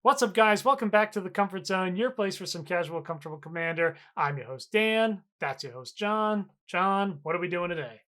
What's up, guys? Welcome back to the Comfort Zone, your place for some casual, comfortable Commander. I'm your host, Dan. That's your host, John. John, what are we doing today?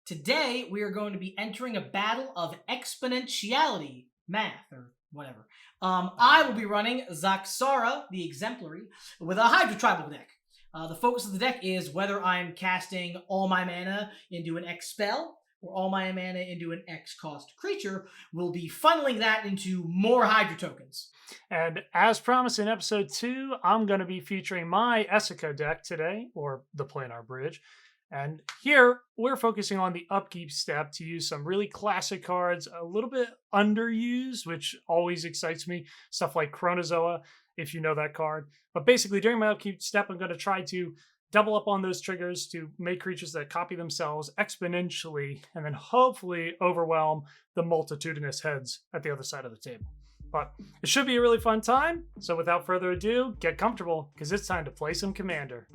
Today, we are going to be entering a battle of exponentiality, math, or whatever. I will be running Zaxara, the Exemplary, with a Hydra tribal deck. The focus of the deck is whether I'm casting all my mana into an X spell or all my mana into an X cost creature. We'll be funneling that into more Hydra tokens. And as promised in episode 2, I'm going to be featuring my Essico deck today, or the Planar Bridge. And here, we're focusing on the upkeep step to use some really classic cards, a little bit underused, which always excites me. Stuff like Chronozoa, if you know that card. But basically, during my upkeep step, I'm going to try to double up on those triggers to make creatures that copy themselves exponentially, and then hopefully overwhelm the multitudinous heads at the other side of the table. But it should be a really fun time, so without further ado, get comfortable, because it's time to play some Commander.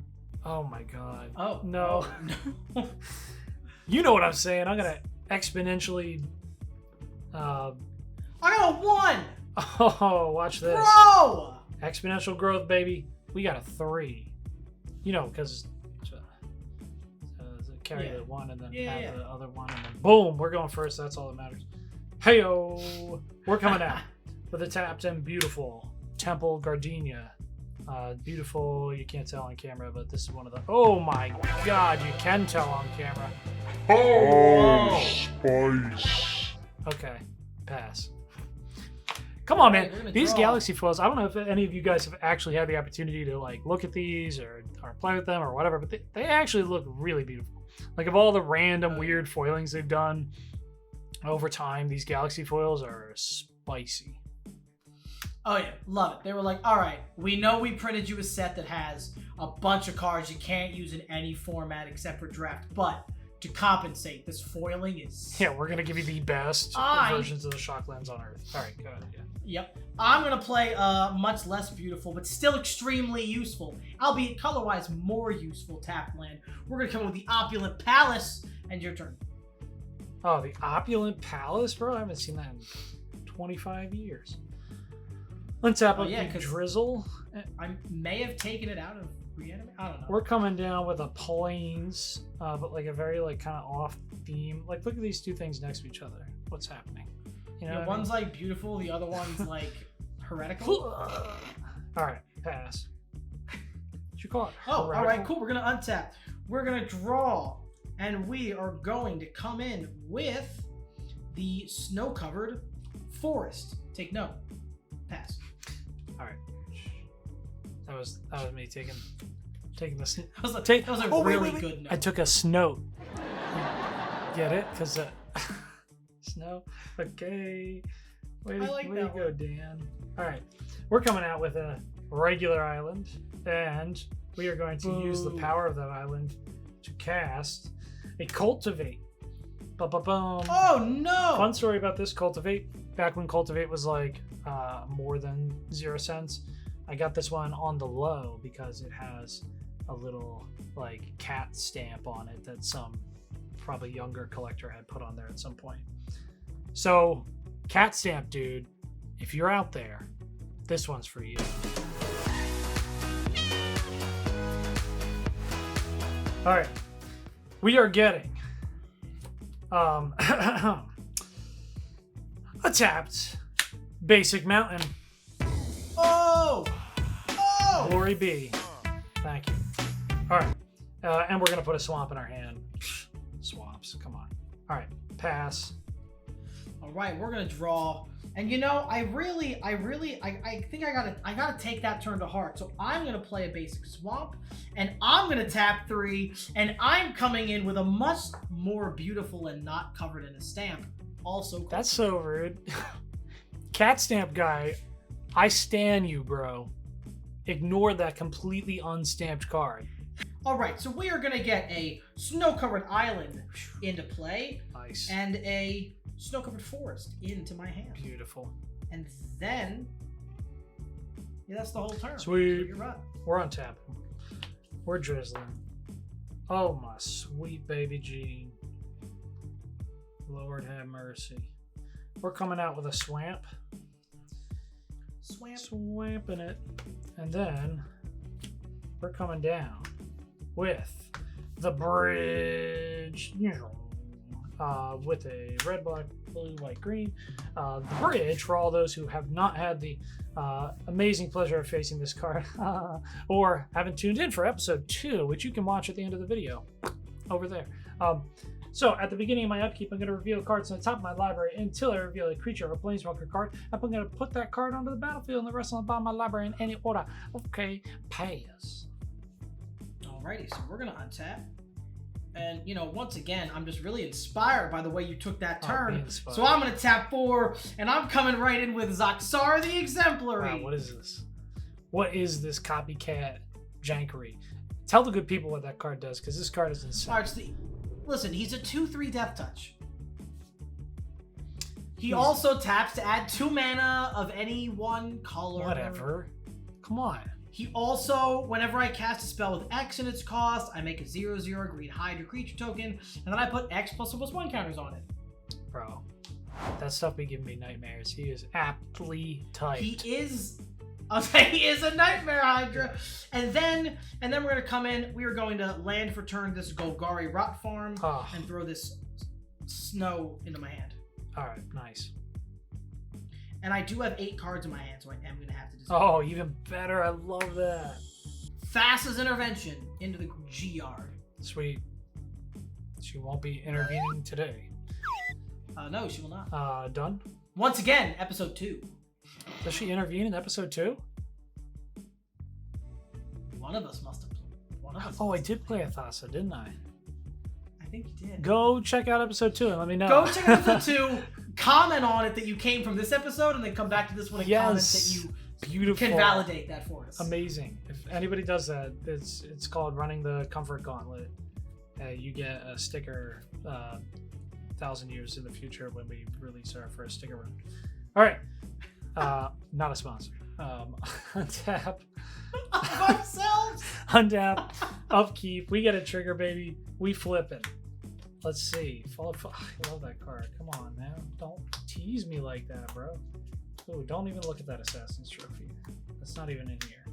Oh my god. Oh. No. Oh, no. You know what I'm saying. I'm going to exponentially... I got a 1! Oh, watch this. Bro! Exponential growth, baby. We got a 3. You know, because... carry the 1 and then add the other 1 and then boom, we're going first. That's all that matters. Heyo! We're coming out with a tapped and beautiful Temple Gardenia. Beautiful, you can't tell on camera, but this is one of the... Oh my god, you can tell on camera. Oh, spice. Okay, pass. Come on, man. These draw. Galaxy Foils, I don't know if any of you guys have actually had the opportunity to like look at these or play with them or whatever, but they actually look really beautiful. Like, of all the random weird foilings they've done over time, these Galaxy Foils are spicy. Oh yeah, love it. They were like, all right, we know we printed you a set that has a bunch of cards you can't use in any format except for draft, but to compensate, this foiling is... Yeah, we're going to give you the best versions of the Shocklands on Earth. All right, go ahead. Yeah. Yep. I'm going to play much less beautiful, but still extremely useful, albeit color-wise more useful tapped land. We're going to come up with the Opulent Palace, and your turn. Oh, the Opulent Palace, bro? I haven't seen that in 25 years. Let's tap up the Drizzle. I may have taken it out of Reanimate. I don't know. We're coming down with a Plains, but like a very like kind of off theme. Like, look at these two things next to each other. What's happening? You know, one's like beautiful, the other one's like heretical. All right, pass. What'd you call it? Oh, all right, cool. We're gonna untap. We're gonna draw, and we are going to come in with the snow-covered forest. Take note. Pass. All right. That was me taking the that was a really good note. I took a snow. Get it? Because snow. Okay. Way to go, Dan. All right. We're coming out with a regular island, and we are going to use the power of that island to cast a Cultivate. Ba-ba-boom. Oh no! Fun story about this Cultivate. Back when Cultivate was like more than 0 cents, I got this one on the low because it has a little like cat stamp on it that some probably younger collector had put on there at some point. So, cat stamp dude, if you're out there, this one's for you. All right, we are getting a tapped basic mountain. Oh! Glory be. Thank you. All right. And we're going to put a swamp in our hand. Swamps. Come on. All right. Pass. All right. We're going to draw. And you know, I think I gotta take that turn to heart. So I'm going to play a basic swamp. And I'm going to tap 3. And I'm coming in with a much more beautiful and not covered in a stamp. Also cool. That's so rude. Cat stamp guy, I stan you, bro. Ignore that completely unstamped card. All right, so we are going to get a snow-covered island into play. Nice. And a snow-covered forest into my hand. Beautiful. And then, yeah, that's the whole turn. Sweet. So you're right. We're on tap. We're drizzling. Oh, my sweet baby Jean. Lord have mercy. We're coming out with a swamp. Swamping it. And then we're coming down with the bridge. With a red, black, blue, white, green. The bridge, for all those who have not had the amazing pleasure of facing this card or haven't tuned in for episode 2, which you can watch at the end of the video over there. So at the beginning of my upkeep, I'm going to reveal cards on the top of my library until I reveal a creature or planeswalker card. I'm going to put that card onto the battlefield and the rest on the bottom of my library in any order. Okay, pass. Alrighty, so we're going to untap. And, you know, once again, I'm just really inspired by the way you took that turn. So I'm going to tap 4, and I'm coming right in with Zaxara the Exemplary. Wow, what is this? What is this copycat jankery? Tell the good people what that card does, because this card is insane. All right, listen, he's a 2/3 Death Touch. He also taps to add 2 mana of any one color. Whatever. Come on. He also, whenever I cast a spell with X in its cost, I make a 0/0 green Hydra creature token, and then I put X +1/+1 counters on it. Bro, that stuff be giving me nightmares. He is aptly typed. He is a nightmare Hydra. And then we're gonna come in. We are going to land for turn this Golgari Rot Farm and throw this snow into my hand. All right, nice. And I do have 8 cards in my hand, so I am gonna have to. Oh, even better! I love that. Fast as intervention into the G yard. Sweet. She won't be intervening today. No, she will not. Done. Once again, episode 2. Does she intervene in episode 2? One of us must have. One of us. Oh, I did play a Thassa, didn't I? I think you did. Go check out episode 2 and let me know. Go check out episode 2. Comment on it that you came from this episode, and then come back to this one and comment that you beautiful. Can validate that for us. Amazing. If anybody does that, it's called running the Comfort Gauntlet. You get a sticker 1,000 years in the future when we release our first sticker run. All right. Not a sponsor. Untap. Of ourselves. Untap. Upkeep. We get a trigger, baby. We flip it. Let's see. I love that card. Come on, man. Don't tease me like that, bro. Ooh, don't even look at that Assassin's Trophy. That's not even in here.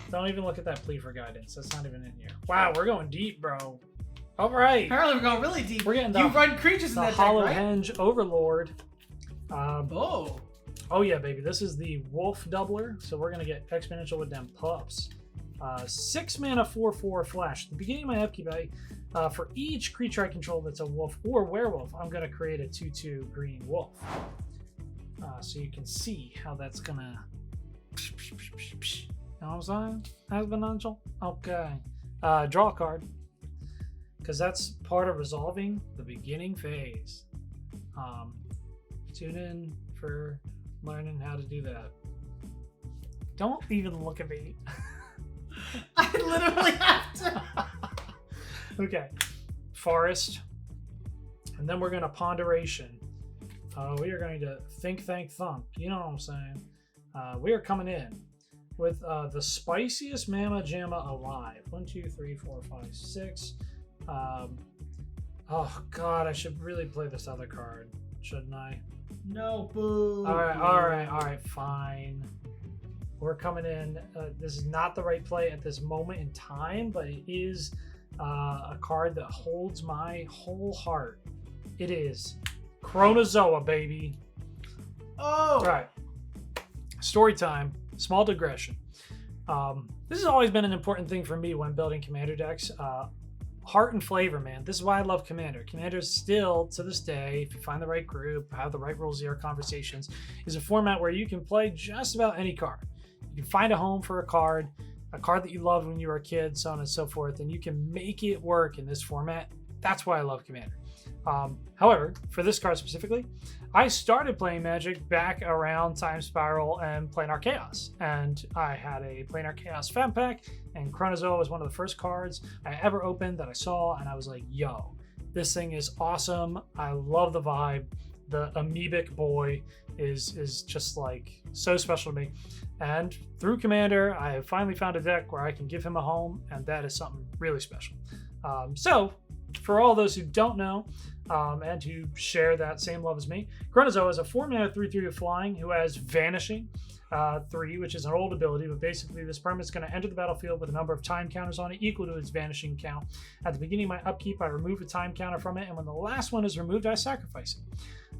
Don't even look at that Plea for Guidance. That's not even in here. Wow, we're going deep, bro. All right. Apparently we're going really deep. We're getting you run creatures in that deck, Hollow right? Henge Overlord. Oh yeah, baby. This is the Wolf Doubler. So we're going to get Exponential with them pups. 6 mana 4/4 flash. At the beginning of my upkeep, for each creature I control that's a wolf or werewolf, I'm going to create a 2/2 green wolf. So you can see how that's going to... You know what I'm saying? Exponential? Okay. Draw a card. Because that's part of resolving the beginning phase. Tune in for learning how to do that. Don't even look at me. I literally have to. Okay. Forest. And then we're going to Ponderation. We are going to Think, Thank, Thunk. You know what I'm saying? We are coming in with the spiciest Mamma Jamma alive. 1, 2, 3, 4, 5, 6. Oh, God. I should really play this other card, shouldn't I? No, boo. All right, fine. We're coming in. This is not the right play at this moment in time, but it is a card that holds my whole heart. It is Chronozoa, baby. Oh! All right. Story time. Small digression. This has always been an important thing for me when building Commander decks. Heart and flavor, man. This is why I love Commander. Commander still, to this day, if you find the right group, have the right rules, zero conversations, is a format where you can play just about any card. You can find a home for a card that you loved when you were a kid, so on and so forth, and you can make it work in this format. That's why I love Commander. However, for this card specifically, I started playing Magic back around Time Spiral and Planar Chaos, and I had a Planar Chaos fan pack, and Chronozoa was one of the first cards I ever opened that I saw, and I was like, yo, this thing is awesome. I love the vibe. The amoebic boy is just like so special to me. And through Commander, I have finally found a deck where I can give him a home, and that is something really special. So for all those who don't know, and who share that same love as me, Chronozoa is a 4-mana 3/3 of flying who has Vanishing 3, which is an old ability, but basically this permanent is going to enter the battlefield with a number of time counters on it equal to its Vanishing count. At the beginning of my upkeep, I remove a time counter from it, and when the last one is removed, I sacrifice it.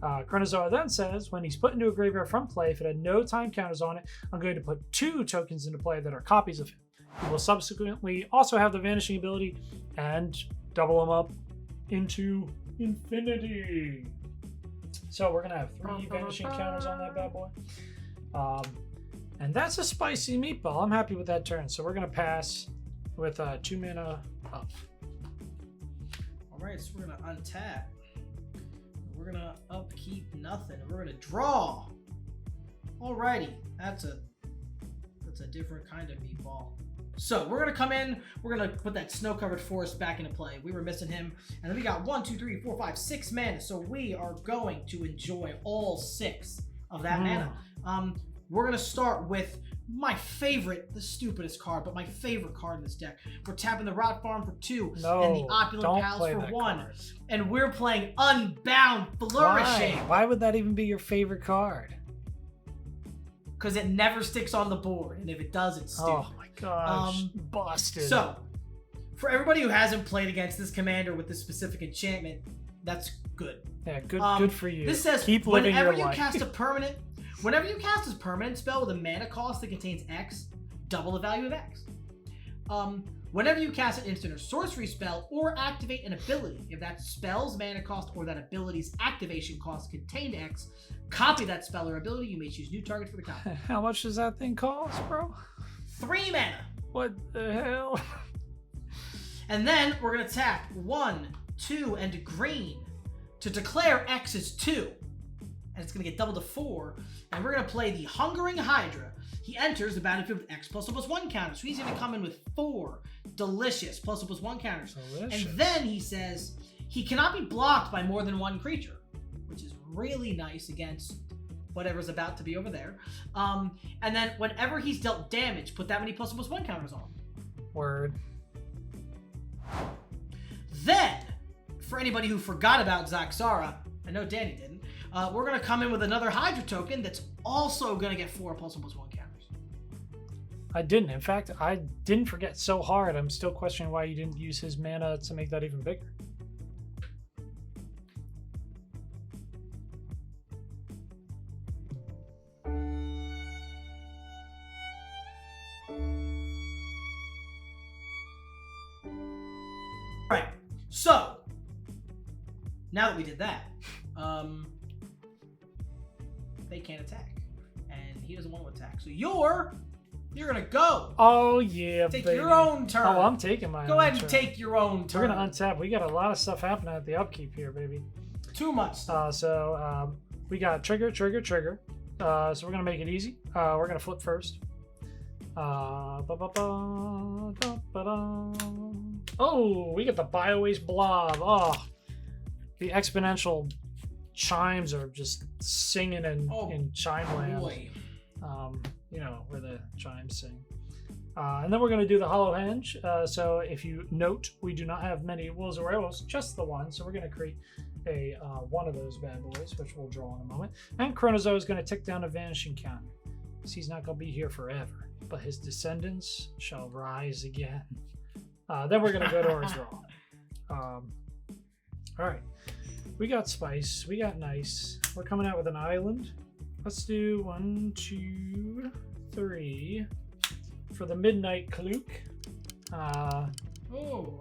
Chronozoa then says, when he's put into a graveyard from play, if it had no time counters on it, I'm going to put 2 tokens into play that are copies of him. He will subsequently also have the Vanishing ability and double them up into infinity. So we're going to have 3 Vanishing counters on that bad boy. And that's a spicy meatball. I'm happy with that turn. So we're going to pass with 2 mana up. All right, so we're going to untap. We're going to upkeep nothing. We're going to draw. Alrighty, that's a different kind of meatball. So we're gonna come in, we're gonna put that snow-covered forest back into play. We were missing him, and then we got 1, 2, 3, 4, 5, 6 mana. So we are going to enjoy all 6 of that mana. We're gonna start with my favorite, the stupidest card, but my favorite card in this deck. We're tapping the Rot Farm for 2 and the Opulent Palace for 1, card. and we're playing Unbound Flourishing. Why would that even be your favorite card? Because it never sticks on the board, and if it does, it's stupid. Oh my gosh, busted. So, for everybody who hasn't played against this commander with this specific enchantment, that's good. Yeah, good for you. This says keep living whenever your you life. cast a permanent, whenever you cast a permanent spell with a mana cost that contains X, double the value of X. Whenever you cast an instant or sorcery spell or activate an ability, if that spell's mana cost or that ability's activation cost contained X, copy that spell or ability. You may choose new target for the copy. How much does that thing cost, bro? 3 mana. What the hell? And then we're going to tap 1, 2, and green to declare X is 2. And it's going to get doubled to 4. And we're going to play the Hungering Hydra. He enters the battlefield with X ++1 counters. So he's going to come in with 4 delicious ++1 counters. Delicious. And then he says he cannot be blocked by more than 1 creature, which is really nice against whatever's about to be over there. And then whenever he's dealt damage, put that many ++1 counters on. Word. Then, for anybody who forgot about Zaxara, I know Danny didn't, we're going to come in with another Hydra token that's also going to get 4 ++1 counters. I didn't. In fact, I didn't forget so hard. I'm still questioning why you didn't use his mana to make that even bigger. Right. So, now that we did that, they can't attack. And he doesn't want to attack. So you're gonna go. Oh yeah, Take baby. your own turn. Oh, I'm taking my Go own ahead and turn. take your own turn. We're gonna untap. We got a lot of stuff happening at the upkeep here, baby. Too much stuff. So we got trigger. So we're gonna make it easy. We're gonna flip first. Oh, we got the Biowaste Blob. Oh, the exponential chimes are just singing in chime land. Boy. You know, where the chimes sing. And then we're going to do the Hollow Henge. So if you note, we do not have many Wills or Werewolves, just the one. So we're going to create a one of those bad boys, which we'll draw in a moment. And Chronozoa is going to tick down a Vanishing counter. So he's not going to be here forever, but his descendants shall rise again. Then we're going to go to our draw. All right. We got Spice. We got Nice. We're coming out with an island. Let's do 1, 2, 3 for the Midnight Cloak.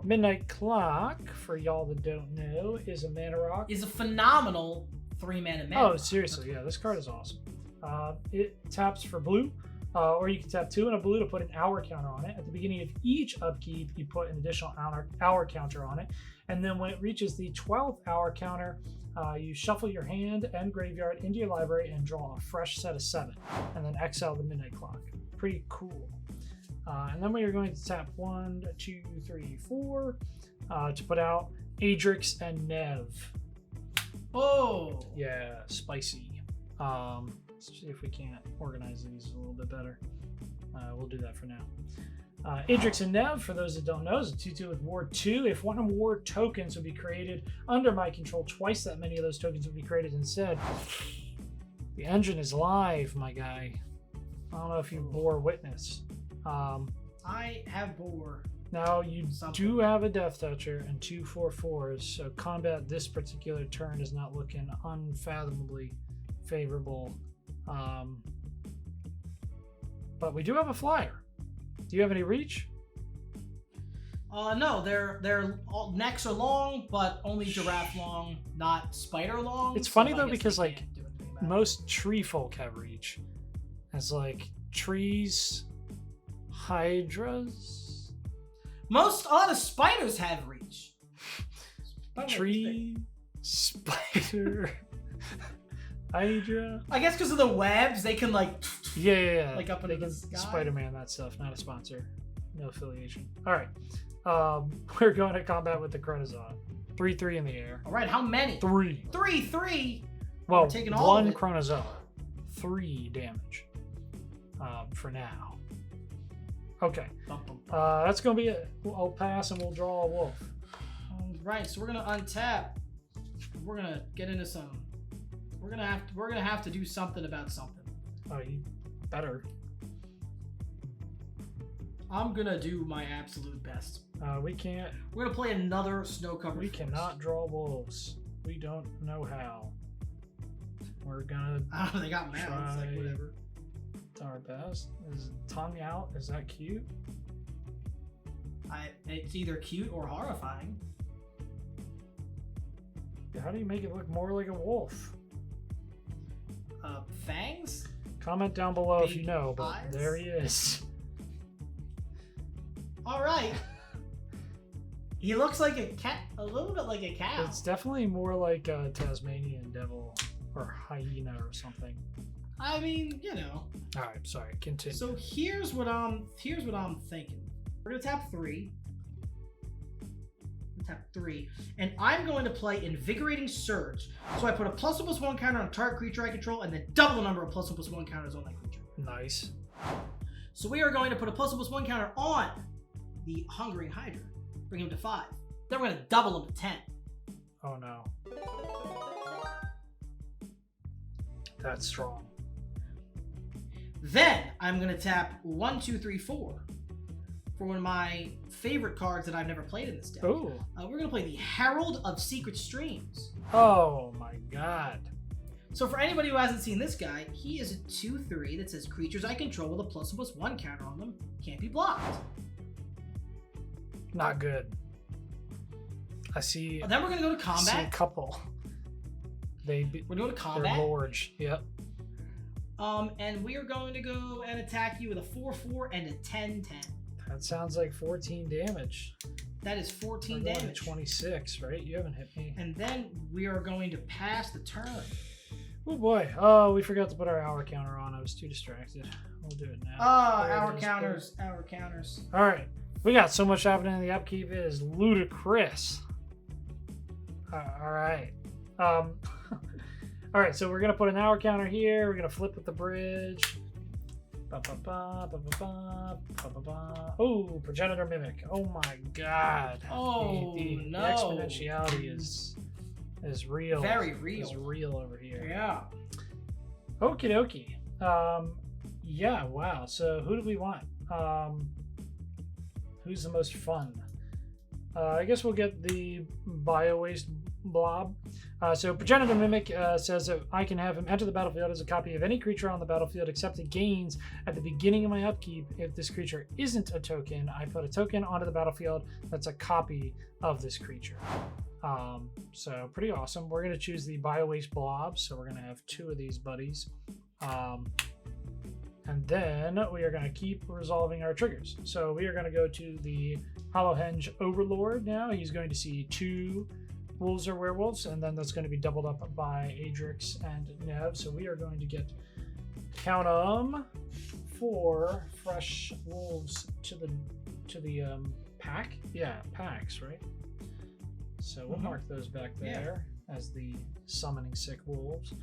Midnight Clock, for y'all that don't know, is a mana rock. Is a phenomenal 3-mana mana. Oh, seriously, yeah, this card is awesome. It taps for blue, or you can tap 2 and a blue to put an hour counter on it. At the beginning of each upkeep, you put an additional hour counter on it. And then when it reaches the 12th hour counter, you shuffle your hand and graveyard into your library and draw a fresh set of 7, and then exile the Midnight Clock. Pretty cool. And then we are going to tap 1, 2, 3, 4 to put out Adrix and Nev. Oh! Yeah, spicy. Let's see if we can't organize these a little bit better. We'll do that for now. Idrix and Nev, for those that don't know, is a 2/2 with Ward 2. If one Ward tokens would be created under my control, twice that many of those tokens would be created instead. The engine is live, my guy. I don't know if you bore witness. I have bore. Now, you Something. do have a Death Toucher and 2 4/4s, so combat this particular turn is not looking unfathomably favorable. But we do have a flyer. Do you have any reach? No, their necks are long, but only giraffe long, not spider long. It's funny I though guess because they like can't do anything about it. most tree folk have reach. It's like trees, hydras, a lot of spiders have reach. tree, spider, hydra. I guess because of the webs, they can like. Yeah. Like up into They the can sky? Spider-Man that stuff, not a sponsor. No affiliation. All right. We're going to combat with the Chronozon. 3/3 in the air. All right, how many? 3. 3/3. Well, We're taking all of one it. Chronozon. 3 damage. For now. Okay. Bum, bum, bum. That's going to be it. I'll pass and we'll draw a wolf. Right, so we're gonna untap. We're gonna get into some. We're gonna have to do something about something. Oh, you better. I'm gonna do my absolute best. We can't. We're gonna play another snow-covered. We forest. cannot draw wolves. We don't know how. We're gonna I don't know. They got mouths, like Try. whatever. our best. Is tongue out? Is that cute? It's either cute or horrifying. How do you make it look more like a wolf? Fangs? Comment down below if Big you know, but eyes? there he is. All right. He looks like a cat, a little bit like a cow. It's definitely more like a Tasmanian devil or hyena or something. I mean, you know. All right, sorry. Continue. So here's what I'm thinking. We're gonna tap 3. Tap 3, and I'm going to play Invigorating Surge. So I put a +1/+1 counter on a target creature I control, and then double the number of +1/+1 counters on that creature. Nice. So we are going to put a +1/+1 counter on the Hungering Hydra, bring him to 5. Then we're going to double him to 10. Oh no. That's strong. Then I'm going to tap 1, 2, 3, 4 for one of my favorite cards that I've never played in this deck. Oh. We're going to play the Herald of Secret Streams. Oh my god. So for anybody who hasn't seen this guy, he is a 2/3 that says creatures I control with a +1/+1 counter on them can't be blocked. Not good. I see. Then we're going to go to I see a combat. couple. We're going to go to They're combat. large. Yep. And we are going to go and attack you with a 4/4 and a 10/10. That sounds like 14 damage. That is 14 We're going to damage. 26, right? You haven't hit me. And then we are going to pass the turn. Oh boy. Oh, we forgot to put our hour counter on. I was too distracted. We'll do it now. There it Our is. counters, our counters. All right. We got so much happening in the upkeep. It is ludicrous. All right. All right. So we're going to put an hour counter here. We're going to flip with the bridge. Oh, Progenitor Mimic. Oh my god. Oh, the no. exponentiality is real. Very real. Is real over here. Yeah. Okie dokie. Yeah, wow. So who do we want? Who's the most fun? I guess we'll get the bio-waste blob. So Progenitor Mimic says that I can have him enter the battlefield as a copy of any creature on the battlefield except it gains at the beginning of my upkeep. If this creature isn't a token, I put a token onto the battlefield that's a copy of this creature. So pretty awesome. We're going to choose the bio-waste blob, so we're going to have 2 of these buddies. And then we are going to keep resolving our triggers. So we are going to go to the Hollowhenge Overlord now. He's going to see 2 wolves or werewolves, and then that's going to be doubled up by Adrix and Nev. So we are going to get, count 'em, 4 fresh wolves to the pack. Yeah, packs, right? So we'll mark those back there as the summoning sick wolves.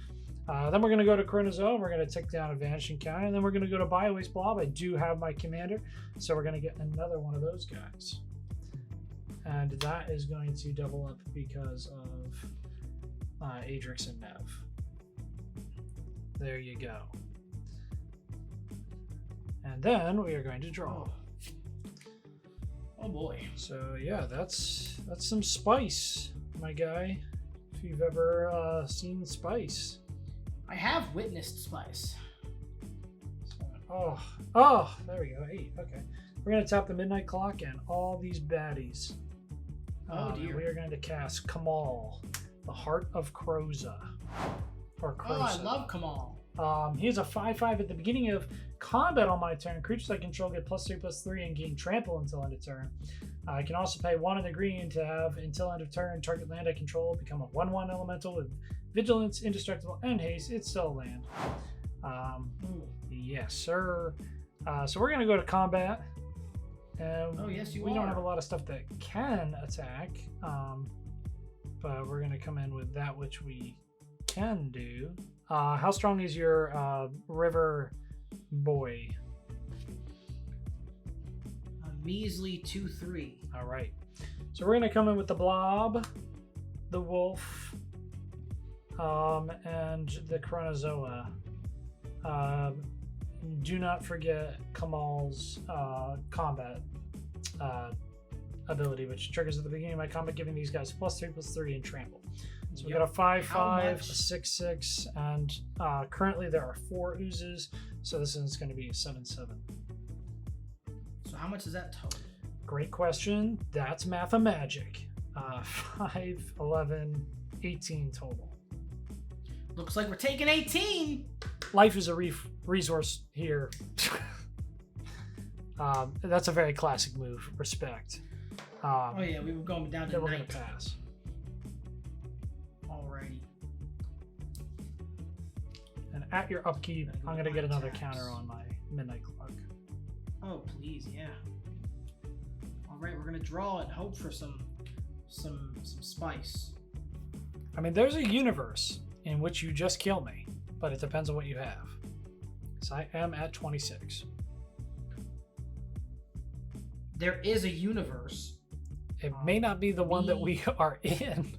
Then we're going to go to Chronozoa. We're going to take down a Vanishing Counter. And then we're going to go to Biowaste Blob. I do have my commander. So we're going to get another one of those guys. And that is going to double up because of Adrix and Nev. There you go. And then we are going to draw. Oh boy. So yeah, that's some spice, my guy. If you've ever seen spice. I have witnessed spice. So, there we go. 8. Okay. We're gonna tap the midnight clock and all these baddies. Oh dear. We are going to cast Kamal, the Heart of Kroza. Or Kroza. Oh, I love Kamal. He has a 5/5 at the beginning of combat on my turn. Creatures I control get +3/+3 and gain trample until end of turn. I can also pay 1 in the green to have until end of turn target land I control become a 1/1 elemental with vigilance, indestructible, and haste. It's still a land. Yes, sir. So we're gonna go to combat. Oh yes, we don't have a lot of stuff that can attack, but we're gonna come in with that which we can do. How strong is your river boy? A measly 2/3. All right. So we're gonna come in with the blob, the wolf, and the Chronozoa. Do not forget Kamal's combat ability, which triggers at the beginning of my combat, giving these guys +3/+3 and trample. So we got a 5/5, a 6/6, and currently there are 4 oozes, so this is going to be a 7/7. So how much is that total? Great question. That's Mathemagic. 5, 11, 18 total. Looks like we're taking 18. Life is a resource here. That's a very classic move. Respect. Oh yeah, we were going down to then we're going 9. to pass. Alrighty. And at your upkeep, I'm going to get another counter on my midnight clock. Oh please, yeah. All right, we're gonna draw and hope for some spice. I mean, there's a universe in which you just kill me, but it depends on what you have. So I am at 26. There is a universe. It may not be the one that we are in.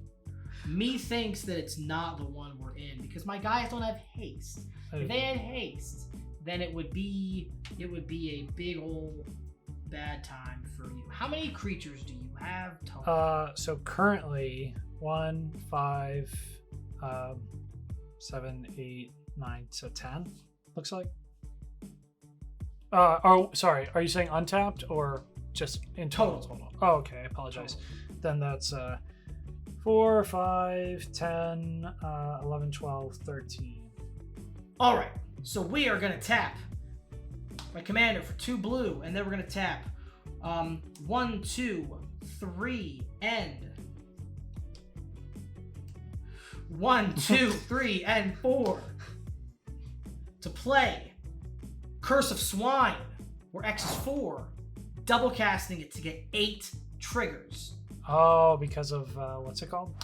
Me thinks that it's not the one we're in because my guys don't have haste. If they had haste, then it would be a big old bad time for you. How many creatures do you have total? So currently 1, 5, 7, 8, 9, so 10. Looks like. Oh, sorry. Are you saying untapped or just in total? Oh, okay. I apologize. Then that's 4, 5, 10, 11, 12, 13. All right. So we are gonna tap my commander for 2 blue, and then we're gonna tap 1, 2, 3, and 1, 2, 3, and 4 to play Curse of Swine, where X is 4, double casting it to get 8 triggers. Oh, because of what's it called?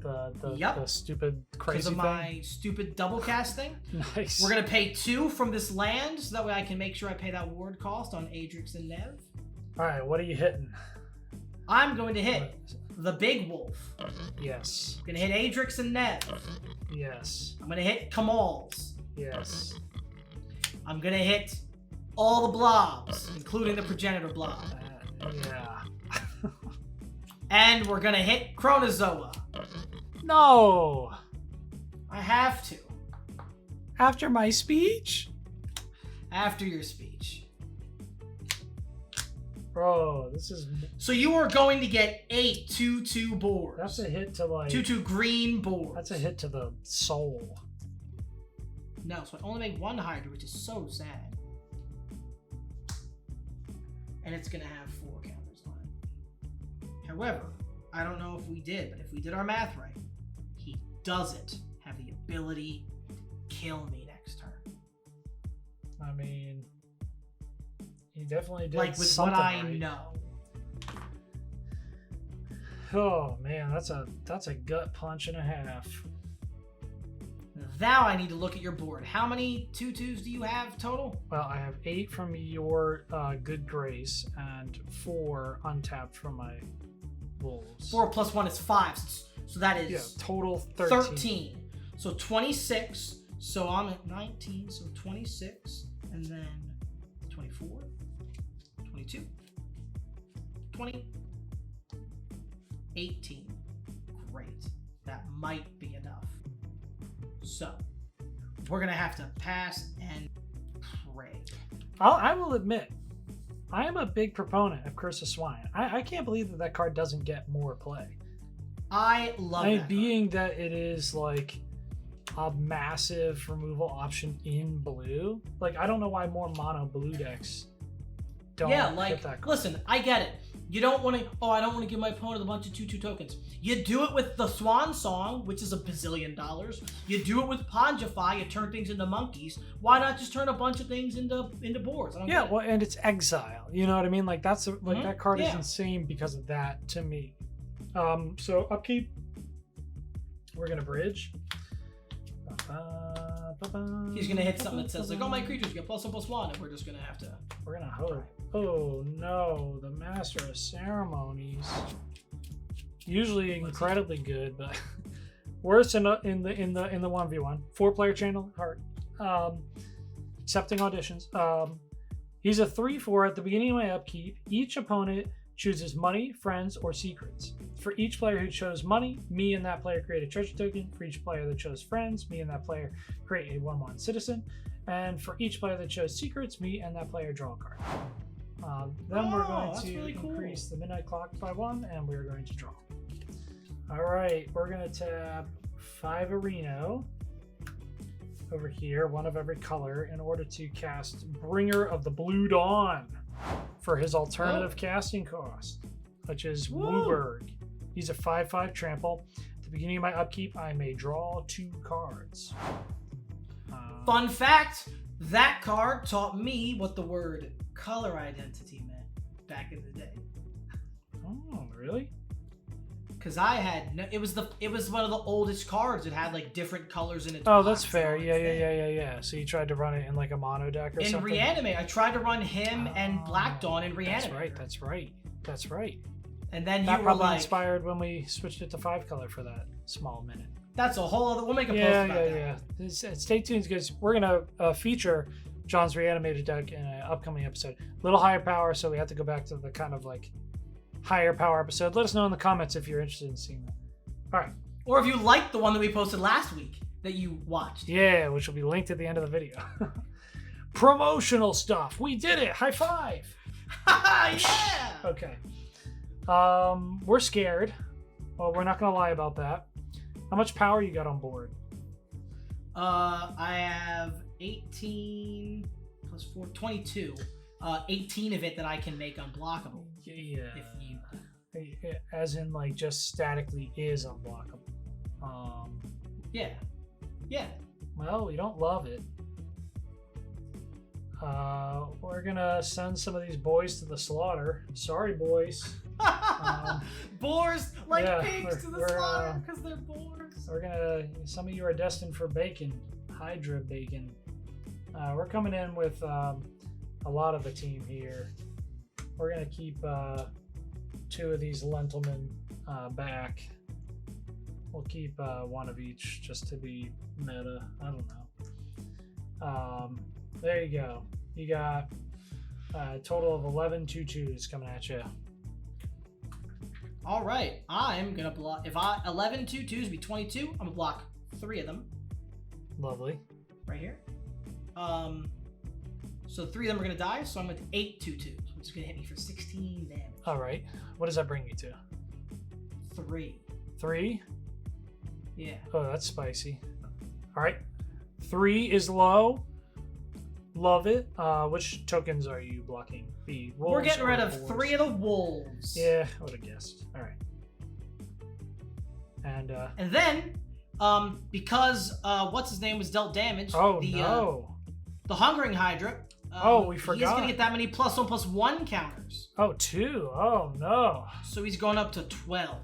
The stupid crazy Because of thing. my stupid double casting. Nice. We're gonna pay 2 from this land, so that way I can make sure I pay that ward cost on Adrix and Nev. All right, what are you hitting? I'm going to hit the big wolf. Yes. I'm gonna hit Adrix and Nev. Yes. I'm gonna hit Kamal's. Yes. I'm gonna hit all the blobs, including the progenitor blob. Yeah. And we're gonna hit Chronozoa. No. I have to. After my speech? After your speech. Bro, this is... So you are going to get 8 2/2 boards. That's a hit to like... 2/2 green boards. That's a hit to the soul. No, so I only make 1 Hydra, which is so sad. And it's gonna have 4 counters on it. However, I don't know if we did, but if we did our math right, he doesn't have the ability to kill me next turn. I mean... He definitely did Like with something what I right. know. Oh man, that's a gut punch and a half. Now I need to look at your board. How many 2/2s do you have total? Well, I have 8 from your good grace and 4 untapped from my wolves. 4 plus 1 is 5. So that is total 13. So 26. So I'm at 19. So 26. And then 24. 22. 20. 18. Great. That might be enough. So we're going to have to pass and pray. I will admit, I am a big proponent of Curse of Swine. I can't believe that card doesn't get more play. I love I mean, that being that it is like a massive removal option in blue. Like, I don't know why more mono blue decks don't hit that card. Listen, I get it. You don't want to, I don't want to give my opponent a bunch of 2/2 tokens. You do it with the Swan Song, which is $1 bazillion. You do it with Pongify, you turn things into monkeys. Why not just turn a bunch of things into boards? I don't get it. Well, and it's exile. You know what I mean? Like, that's that card is insane because of that to me. So upkeep, we're gonna bridge. He's gonna hit something that says like, "Oh, my creatures get +1/+1," and we're just gonna have to. We're gonna hope. Oh no, the Master of Ceremonies. Usually incredibly good, but worse in the 1v1. 4-player channel heart. Accepting auditions. He's a 3/4 at the beginning of my upkeep. Each opponent chooses money, friends, or secrets. For each player who chose money, me and that player create a treasure token. For each player that chose friends, me and that player create a 1/1 citizen. And for each player that chose secrets, me and that player draw a card. Then we're going to really increase the midnight clock by 1, and we're going to draw. All right, we're going to tab 5 Areno over here, 1 of every color, in order to cast Bringer of the Blue Dawn for his alternative casting cost, which is Wooburg. He's a 5/5 trample. At the beginning of my upkeep, I may draw 2 cards. Fun fact, that card taught me what the word color identity meant back in the day. Oh, really? Because I had it was one of the oldest cards. It had like different colors in its Oh, that's box fair. and Yeah. So you tried to run it in like a mono deck or in something? Reanimate, I tried to run him and Black Dawn in Reanimate. That's right. And then that you were probably like, inspired when we switched it to 5 color for that small minute. that's a whole other. We'll make a post about that. Yeah. Stay tuned because we're gonna feature John's Reanimated deck in an upcoming episode. A little higher power, so we have to go back to the kind of like higher power episode. Let us know in the comments if you're interested in seeing that. All right. Or if you liked the one that we posted last week that you watched. Yeah, which will be linked at the end of the video. Promotional stuff. We did it. High five. Yeah. Okay. We're scared. Well, we're not gonna lie about that. How much power you got on board? I have 18 plus 4, 22. 18 of it that I can make unblockable. Yeah. If you. As in, like, just statically is unblockable. Yeah. Well, we don't love it. We're gonna send some of these boys to the slaughter. Sorry, boys. Boars like Yeah, pigs to the we're, slaughter because they're boars. We're gonna. Some of you are destined for bacon, Hydra bacon. We're coming in with a lot of the team here. We're gonna keep 2 of these Lentilmen back. We'll keep 1 of each just to be meta. I don't know. There you go. You got a total of 11 2/2s coming at you. All right, I'm gonna block. If 11 2/2s be 22, I'm gonna block 3 of them. Lovely. Right here. So 3 of them are gonna die. So I'm with 8 2/2s, which is gonna hit me for 16 damage. All right. What does that bring you to? 3. 3? Yeah. Oh, that's spicy. All right. 3 is low. Love it. Which tokens are you blocking? The wolves. We're getting or rid the of boars? 3 of the wolves. Yeah, I would have guessed. All right. And then, because what's his name was dealt damage. oh the, no. The Hungering Hydra. We He's forgot. gonna get that many +1/+1 counters. Oh, 2. Oh no. So he's going up to 12.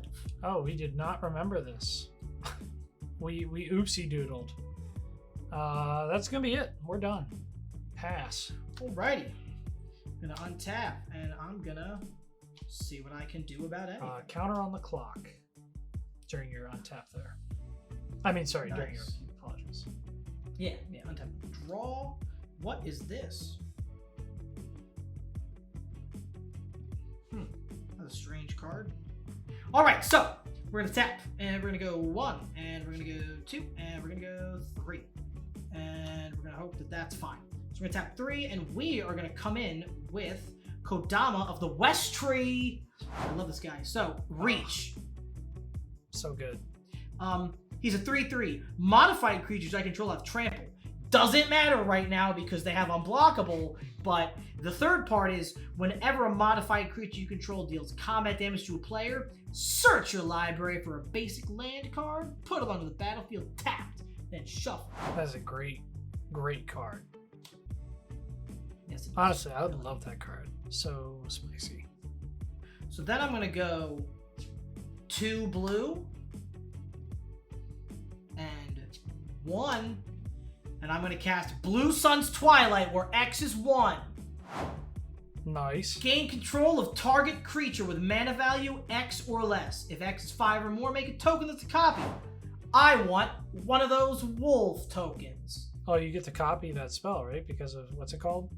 Oh, we did not remember this. we oopsie doodled. That's gonna be it. We're done. Pass. Alrighty. I'm gonna untap and I'm gonna see what I can do about anything. Counter on the clock during your untap there. I mean, sorry, during your Nice. apologies. Yeah, untap. Draw. What is this? That's a strange card. Alright, so we're gonna tap and we're gonna go 1 and we're gonna go 2 and we're gonna go 3. And we're gonna hope that that's fine. So we're gonna tap 3 and we are gonna come in with Kodama of the West Tree. I love this guy. So, Reach. So good. He's a 3/3. Modified creatures I control have trample. Doesn't matter right now because they have unblockable, but the third part is whenever a modified creature you control deals combat damage to a player, search your library for a basic land card, put it onto the battlefield tapped, then shuffle. That's a great card. Yes, it is. Honestly, I would love that card. So spicy. So then I'm gonna go 2 blue and 1, and I'm gonna cast Blue Sun's Twilight, where X is 1. Nice. Gain control of target creature with mana value X or less. If X is 5 or more, make a token that's a copy. I want one of those wolf tokens. Oh, you get to copy that spell, right? Because of what's it called?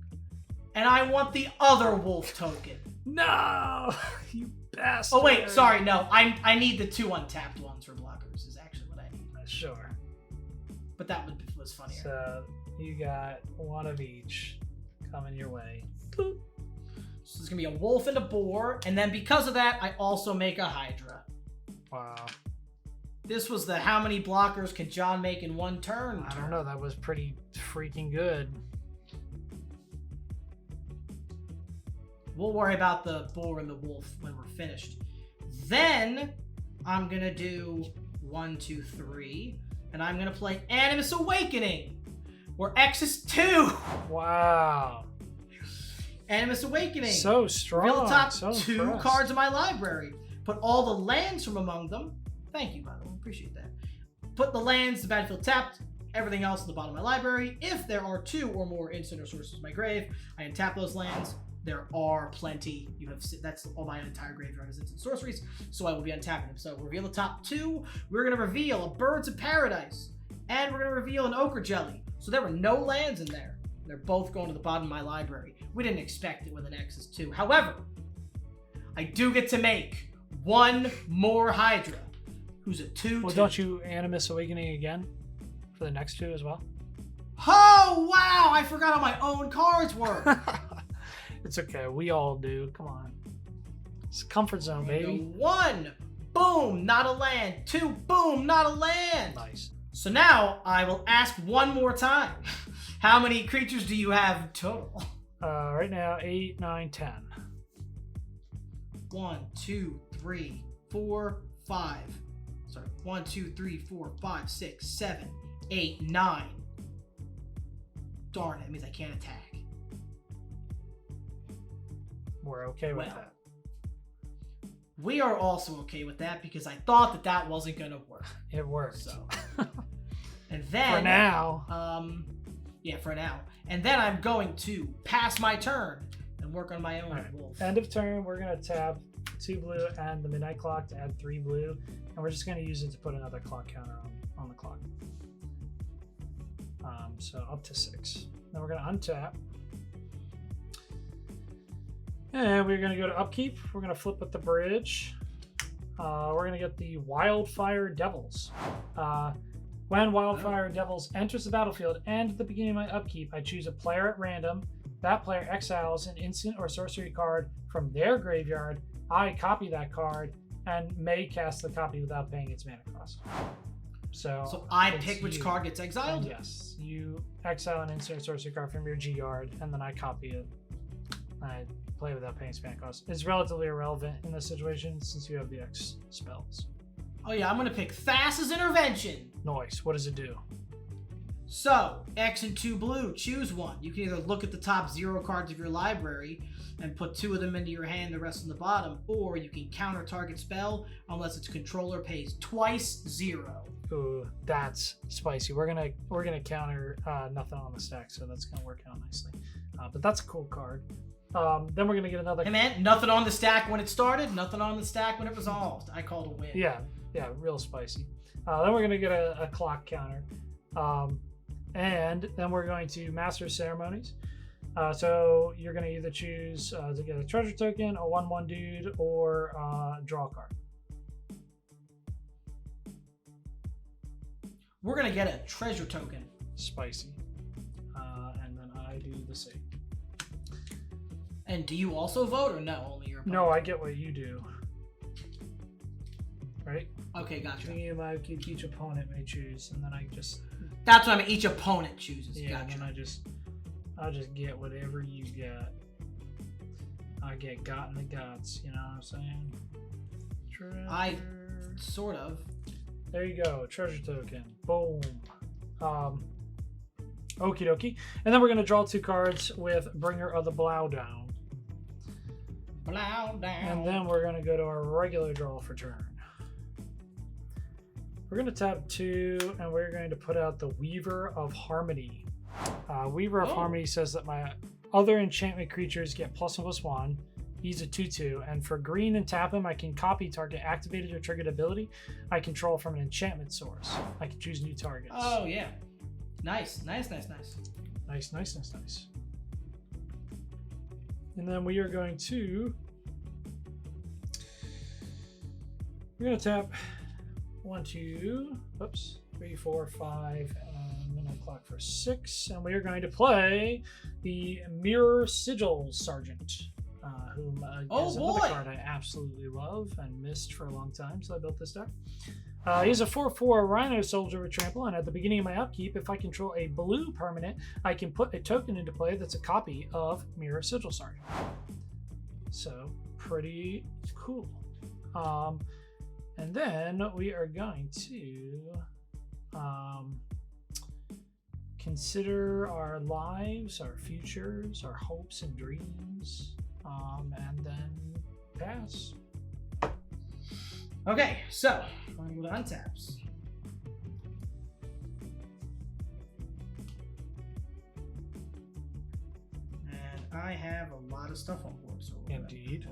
And I want the other wolf token. No, you bastard. Oh wait, sorry, no. I need the 2 untapped ones for blockers is actually what I need. Sure. But that was funnier. So you got 1 of each coming your way. So there's gonna be a wolf and a boar, and then because of that, I also make a Hydra. Wow. This was the how many blockers can John make in 1 turn? I don't know. That was pretty freaking good. We'll worry about the boar and the wolf when we're finished. Then I'm gonna do 1, 2, 3, and I'm gonna play Animus Awakening, where X is 2. Wow. Animus Awakening. So strong. Reveal the top so 2 impressed. cards of my library. Put all the lands from among them. Thank you, by the way. Appreciate that. Put the lands, the battlefield tapped, everything else in the bottom of my library. If there are 2 or more instant or sources in my grave, I untap those lands. There are plenty. That's all my entire graveyard is instant sorceries, so I will be untapping them. So reveal the top 2. We're gonna reveal a Birds of Paradise, and we're gonna reveal an Ochre Jelly. So there were no lands in there. They're both going to the bottom of my library. We didn't expect it with an X is 2. However, I do get to make 1 more Hydra, who's a 2/2. Well, don't you Animus Awakening again for the next 2 as well? Oh wow! I forgot how my own cards work. It's okay. We all do. Come on. It's a comfort zone, baby. 1, boom, not a land. 2, boom, not a land. Nice. So now I will ask one more time. How many creatures do you have total? Right now, 8, 9, 10. 1, 2, 3, 4, 5. Sorry. 1, 2, 3, 4, 5, 6, 7, 8, 9. Darn, that means I can't attack. We're okay with Well, that. We are also okay with that because I thought that that wasn't going to work. It worked. So, and then For now. Yeah, for now. And then I'm going to pass my turn and work on my own All right. wolf. End of turn, we're going to tap 2 blue and the midnight clock to add 3 blue. And we're just going to use it to put another clock counter on the clock. So up to 6. Then we're going to untap. And we're going to go to upkeep. We're going to flip with the bridge. We're going to get the Wildfire Devils. When Wildfire Devils enters the battlefield and at the beginning of my upkeep, I choose a player at random. That player exiles an instant or sorcery card from their graveyard. I copy that card and may cast the copy without paying its mana cost. So I it's pick which you. card gets exiled? And yes, you exile an instant or sorcery card from your G yard, and then I copy it. I play without paying its mana cost. It's relatively irrelevant in this situation since you have the X spells. Oh yeah, I'm going to pick Thassa's Intervention. Nice. What does it do? So, X and 2 blue, choose one. You can either look at the top 0 cards of your library and put 2 of them into your hand, the rest on the bottom, or you can counter target spell unless its controller pays twice 0. Ooh, that's spicy. We're gonna counter nothing on the stack, so that's gonna work out nicely. But that's a cool card. Then we're gonna get another. Hey man, nothing on the stack when it started, nothing on the stack when it resolved. I called a win. Yeah, real spicy. Then we're gonna get a clock counter, and then we're going to master ceremonies. So you're gonna either choose to get a treasure token, a 1/1 dude, or draw a card. We're gonna get a treasure token. Spicy. And then I do the same. And do you also vote or no? Only your opponent? No, I get what you do. Right? Okay, gotcha. Each opponent may choose, and then I just. That's what I mean. Each opponent chooses. Yeah, Gotcha. and then I'll just get whatever you got. I get got in the gots, you know what I'm saying? I sort of. There you go, treasure token. Boom. Okie dokie. And then we're gonna draw 2 cards with Bringer of the Blow down. Blow down. And then we're gonna go to our regular draw for turn. We're gonna tap 2, and we're going to put out the Weaver of Harmony. Weaver of Harmony says that my other enchantment creatures get +1/+1. He's a 2/2, and for green and tap him, I can copy target activated or triggered ability I control from an enchantment source. I can choose new targets. Oh yeah, nice. Nice. And then we are going to tap 1, 2, 3, 4, 5, and then I clock for 6, and we are going to play the Mirror Sigil Sergeant. Whom is another card I absolutely love and missed for a long time, so I built this deck. He's a 4/4 Rhino Soldier with Trample, and at the beginning of my upkeep, if I control a blue permanent, I can put a token into play that's a copy of Mirror Sigil Sergeant. So, pretty cool. And then we are going to consider our lives, our futures, our hopes and dreams. And then pass. Okay, so I'm going to go to untaps. And I have a lot of stuff on board. So Indeed.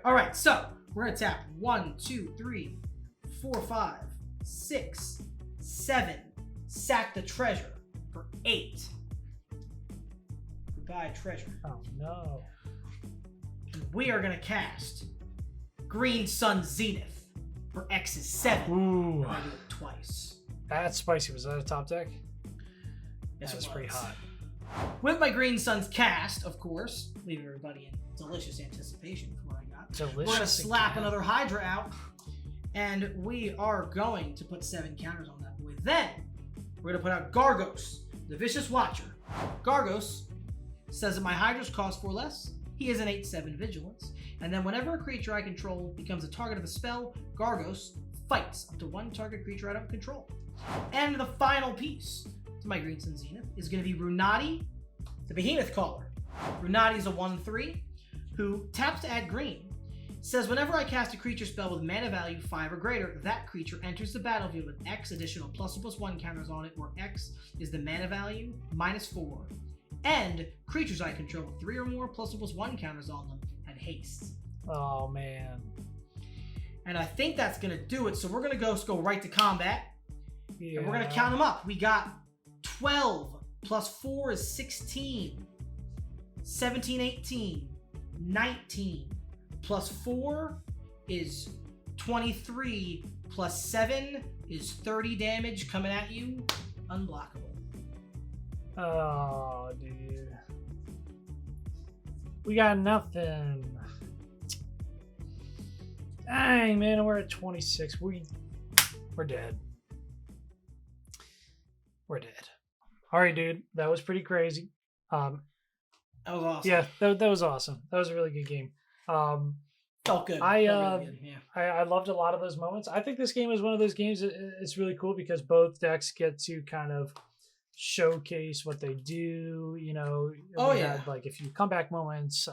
All right, so we're going to tap 1, 2, 3, 4, 5, 6, 7. Sack the treasure for 8. Goodbye, treasure. Oh no. We are going to cast Green Sun Zenith for X is 7. Ooh. I do it twice. That's spicy. Was that a top deck? Yes, That's it pretty was. hot. With my Green Sun's cast, of course, leaving everybody in delicious anticipation for what I got. Delicious. We're going to slap again. another Hydra out, and we are going to put 7 counters on that boy. Then, we're going to put out Gargos, the Vicious Watcher. Gargos says that my Hydras cost 4 less. He is an 8/7 Vigilance. And then whenever a creature I control becomes a target of a spell, Gargos fights up to 1 target creature I don't control. And the final piece to my Green Sun Zenith is going to be Runati, the Behemoth Caller. Runati is a 1/3 who taps to add green. Says whenever I cast a creature spell with mana value 5 or greater, that creature enters the battlefield with X additional +1/+1 counters on it, where X is the mana value -4. And creatures I control with 3 or more +1/+1 counters on them had haste. Oh man. And I think that's going to do it. So we're going to go right to combat. Yeah. And we're going to count them up. We got 12 plus 4 is 16. 17, 18, 19. Plus 4 is 23. Plus 7 is 30 damage coming at you. Unblockable. Oh, dude. We got nothing. Dang, man, we're at 26. We're dead. We're dead. All right, dude. That was pretty crazy. That was awesome. Yeah, that was awesome. That was a really good game. Felt good. I Felt really good. Yeah. I loved a lot of those moments. I think this game is one of those games that it's really cool because both decks get to kind of showcase what they do. You know, Oh, we yeah. had, like a few comeback moments,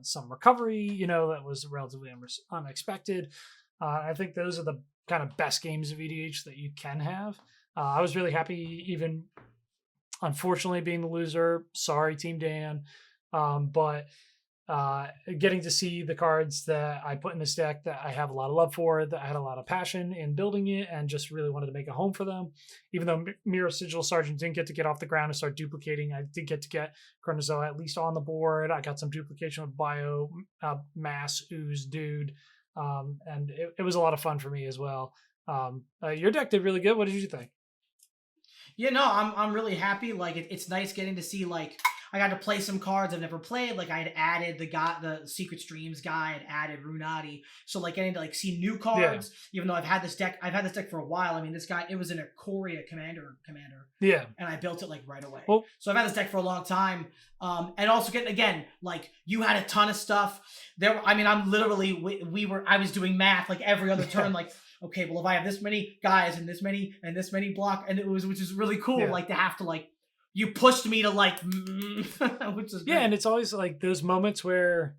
some recovery. You know, that was relatively unexpected. I think those are the kind of best games of EDH that you can have. I was really happy, even unfortunately being the loser. Sorry, Team Dan. But getting to see the cards that I put in this deck that I have a lot of love for, that I had a lot of passion in building it and just really wanted to make a home for them. Even though Mirror Sigil Sergeant didn't get to get off the ground and start duplicating, I did get to get Chronozoa at least on the board. I got some duplication with Bio, Mass, Ooze, Dude, and it was a lot of fun for me as well. Your deck did really good. What did you think? Yeah, no, I'm really happy. Like it's nice getting to see like I got to play some cards I've never played. Like I had added the Secret Streams guy, I'd added Runati. So like getting to like see new cards, even though I've had this deck for a while. I mean, this guy, it was an Ikoria commander. Yeah. And I built it like right away. Well, so I've had this deck for a long time. And also getting, again, like you had a ton of stuff there. I mean, I'm literally, I was doing math like every other turn, like, okay, well, if I have this many guys and this many block, and which is really cool, like to have to like, you pushed me to like, which is great. And it's always like those moments where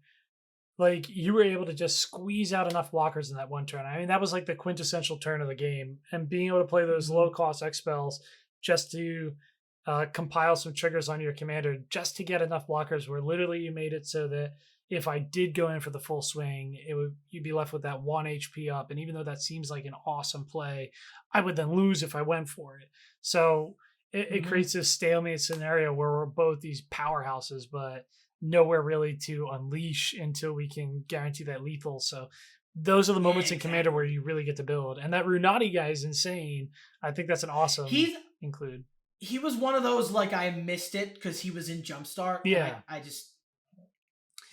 like you were able to just squeeze out enough blockers in that one turn. I mean, that was like the quintessential turn of the game, and being able to play those low cost X spells just to compile some triggers on your commander just to get enough blockers where literally you made it so that if I did go in for the full swing, you'd be left with that 1 HP up. And even though that seems like an awesome play, I would then lose if I went for it. So it creates this stalemate scenario where we're both these powerhouses, but nowhere really to unleash until we can guarantee that lethal. So those are the moments in Commander where you really get to build. And that Runati guy is insane. I think that's an awesome include. He was one of those, like, I missed it because he was in Jumpstart. Yeah. I just...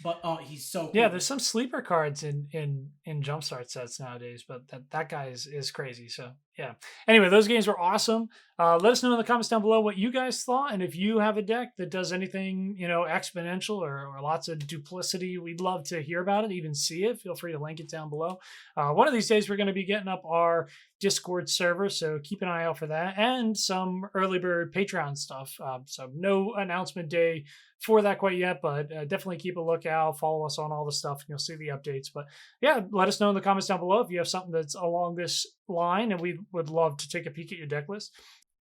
But he's so cool. Yeah, there's some sleeper cards in Jumpstart sets nowadays, but that guy is crazy. So yeah. Anyway, those games were awesome. Let us know in the comments down below what you guys thought, and if you have a deck that does anything, exponential or lots of duplicity, we'd love to hear about it, even see it. Feel free to link it down below. One of these days, we're going to be getting up our Discord server, so keep an eye out for that, and some early bird Patreon stuff. So no announcement day for that quite yet, but definitely keep a lookout. Follow us on all the stuff, and you'll see the updates. But yeah, let us know in the comments down below if you have something that's along this line, and we would love to take a peek at your deck list.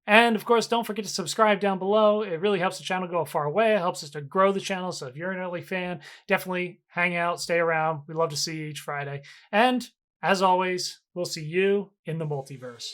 And of course, don't forget to subscribe down below. It really helps the channel go a far way. It helps us to grow the channel. So if you're an early fan, definitely hang out, stay around. We love to see you each Friday. And as always, we'll see you in the multiverse.